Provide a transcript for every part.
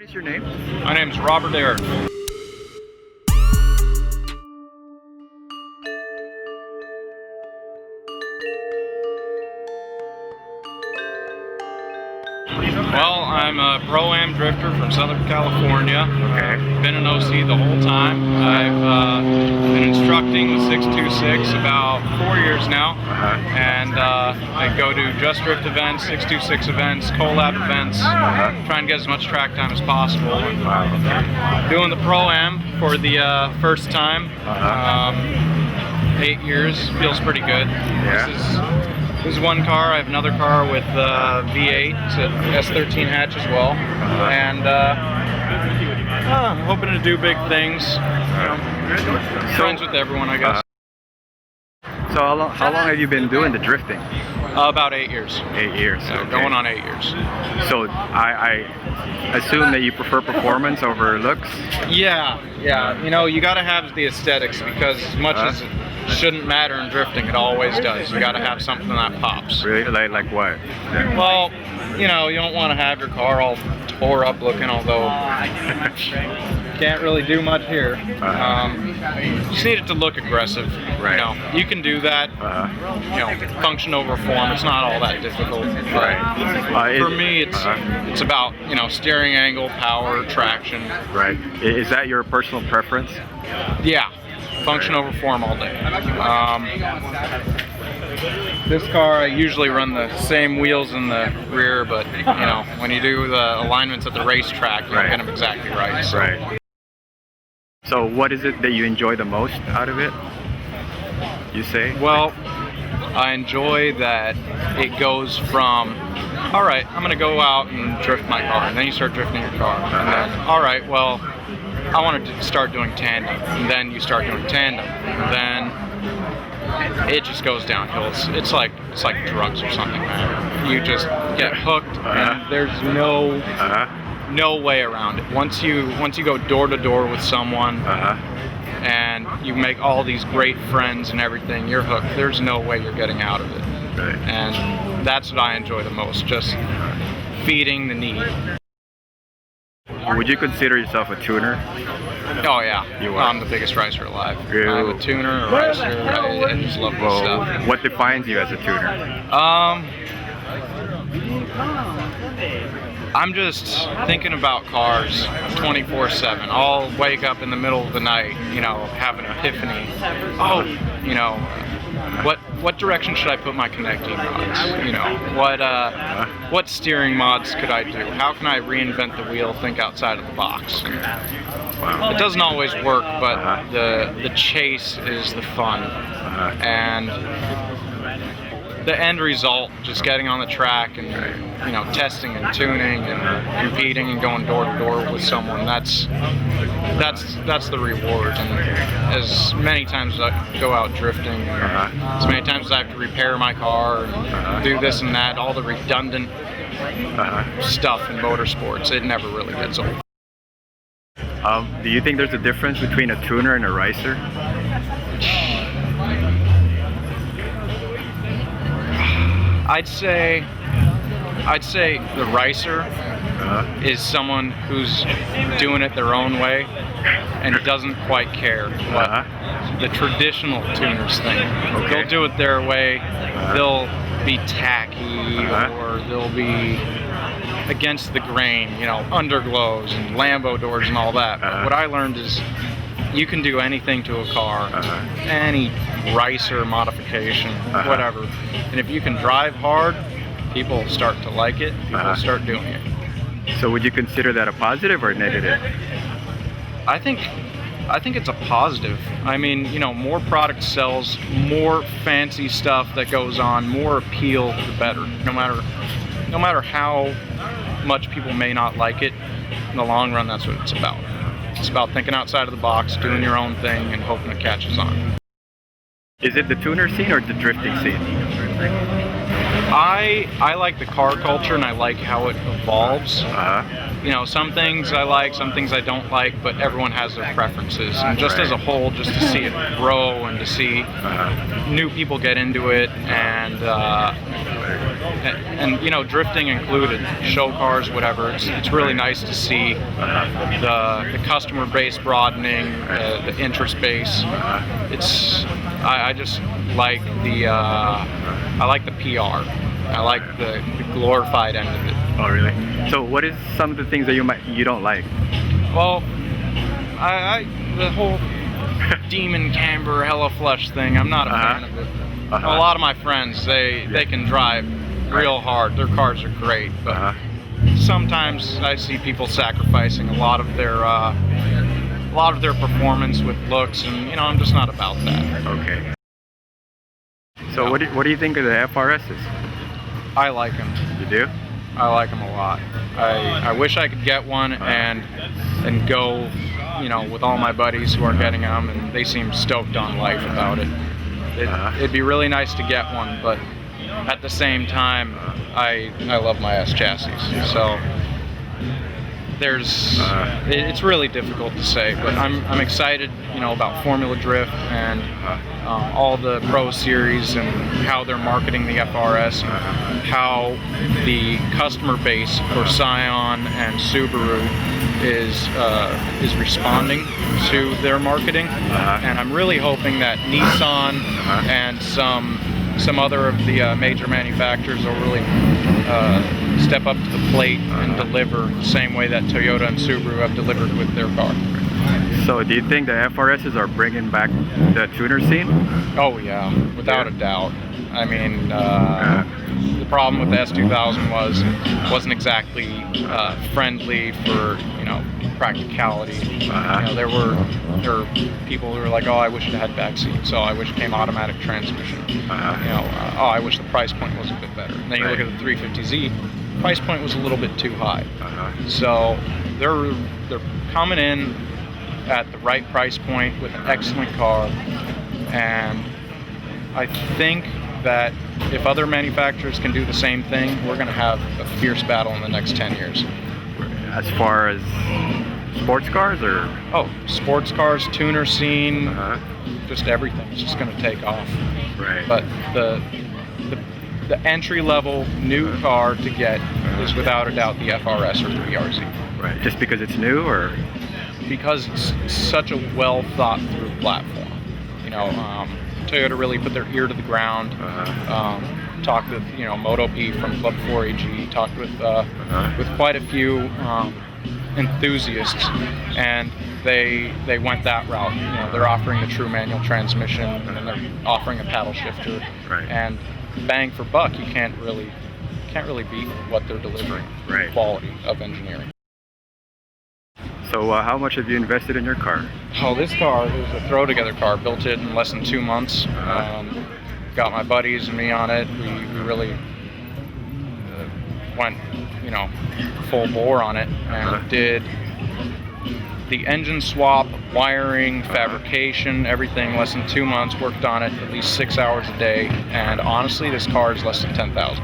What is your name? My name's Robert Eric. Well, I'm a Pro-Am drifter from Southern California. Okay. Been an OC the whole time. I've been instructing the 626 about 4 years now. And I go to Just Drift events, 626 events, collab events, try and get as much track time as possible. Doing the Pro-Am for the first time. 8 years, feels pretty good. Yeah. This is one car. I have another car with V8. It's an S13 hatch as well, and I'm hoping to do big things. Friends with everyone, I guess. So how long have you been doing the drifting? About 8 years. 8 years. So Okay. going on 8 years. So I assume that you prefer performance over looks? Yeah. You know, you got to have the aesthetics, because as much as it shouldn't matter in drifting, it always does. You got to have something that pops. Really? Like what? Yeah. Well, you know, you don't want to have your car all tore up looking, although can't really do much here. You just need it to look aggressive. Right. You know, you can do that. You know, function over form. It's not all that difficult. Right. For me, it's about, you know, steering angle, power, traction. Right. Is that your personal preference? Yeah. Function over form all day. This car, I usually run the same wheels in the rear, but you know, when you do the alignments at the racetrack, you don't get them exactly right. So. Right. So what is it that you enjoy the most out of it, you say? Well, I enjoy that it goes from, all right, I'm gonna go out and drift my car, and then you start drifting your car, and then, all right, well, I wanted to start doing tandem, and then you start doing tandem, and then it just goes downhill. It's like drugs or something, man. You just get hooked, and there's no way around it. Once you go door to door with someone, and you make all these great friends and everything, you're hooked. There's no way you're getting out of it. Right. And that's what I enjoy the most, just feeding the need. Would you consider yourself a tuner? Oh yeah, You are? I'm the biggest racer alive. You- I'm a tuner, a racer, I just love this stuff. What defines you as a tuner? I'm just thinking about cars 24/7. I'll wake up in the middle of the night, you know, have an epiphany. Oh, you know, what direction should I put my connecting rods? You know, what steering mods could I do? How can I reinvent the wheel? Think outside of the box. It doesn't always work, but the chase is the fun, and the end result, just getting on the track and, you know, testing and tuning and competing and going door to door with someone, that's the reward. And as many times as I go out drifting, as many times as I have to repair my car and do this and that, all the redundant stuff in motorsports, it never really gets old. Do you think there's a difference between a tuner and a racer? I'd say the racer is someone who's doing it their own way and doesn't quite care what the traditional tuners think. They'll do it their way. They'll be tacky, or they'll be against the grain, you know, underglows and Lambo doors and all that. But what I learned is you can do anything to a car, any racer modification, whatever. And if you can drive hard, people start to like it, people start doing it. So would you consider that a positive or a negative? I think it's a positive. I mean, you know, more product sells, more fancy stuff that goes on, more appeal, the better. No matter how much people may not like it, in the long run, that's what it's about. It's about thinking outside of the box, doing your own thing, and hoping it catches on. Is it the tuner scene or the drifting scene? I like the car culture, and I like how it evolves. You know, some things I like, some things I don't like, but everyone has their preferences. And just as a whole, just to see it grow and to see new people get into it, and and you know, drifting included, show cars, whatever. It's really nice to see the customer base broadening, the interest base. I just like I like the PR. I like the glorified end of it. Oh, really? So what is some of the things that you don't like? Well, the whole demon camber hella flush thing, I'm not a fan of it. A lot of my friends, they can drive real hard. Their cars are great, but sometimes I see people sacrificing a lot of their performance with looks, and you know, I'm just not about that. Okay. So what do you think of the FRSs? I like them. You do? I like them a lot. I wish I could get one and go, you know, with all my buddies who are getting them, and they seem stoked on life about it. It'd be really nice to get one, but at the same time, I love my S chassis. So it's really difficult to say, but I'm excited, you know, about Formula Drift and all the Pro Series and how they're marketing the FRS, how the customer base for Scion and Subaru is responding to their marketing, and I'm really hoping that Nissan and some other of the major manufacturers will really step up to the plate and deliver the same way that Toyota and Subaru have delivered with their car. So do you think the FRSs are bringing back the tuner scene? Oh yeah, without a doubt. I mean, the problem with the S2000 wasn't exactly friendly for, you know, practicality. You know, there were people who were like, oh, I wish it had back seats. Oh, I wish it came automatic transmission. You know, oh, I wish the price point was a bit better. And then you look at the 350Z, price point was a little bit too high. So they're coming in at the right price point with an excellent car, and I think that if other manufacturers can do the same thing, we're going to have a fierce battle in the next 10 years. As far as sports cars, or? Oh, sports cars, tuner scene, just everything. It's just going to take off. Right. But the entry-level new car to get is without a doubt the FRS or the BRZ. Right. Just because it's new, or? Because it's such a well-thought-through platform. You know, Toyota really put their ear to the ground. Talked with, you know, MotoP from Club 4AG. Talked with quite a few enthusiasts, and they went that route. You know, they're offering the true manual transmission, and they're offering a paddle shifter. Right. And bang for buck, you can't really beat what they're delivering. Right. Quality of engineering. So how much have you invested in your car? Oh, this car is a throw-together car. Built it in less than 2 months. Got my buddies and me on it. We really went, you know, full bore on it, and did the engine swap, wiring, fabrication, everything. Less than 2 months. Worked on it at least 6 hours a day. And honestly, this car is less than 10,000.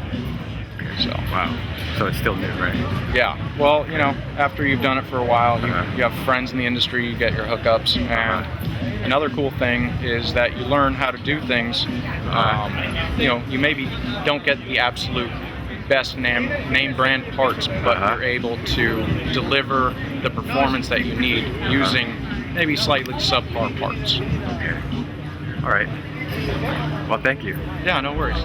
So wow. So it's still new, right? Yeah. Well, you know, after you've done it for a while, you have friends in the industry, you get your hookups, and another cool thing is that you learn how to do things. You know, you maybe don't get the absolute best name brand parts, but you're able to deliver the performance that you need using maybe slightly subpar parts. Okay. All right. Well, thank you. Yeah, no worries.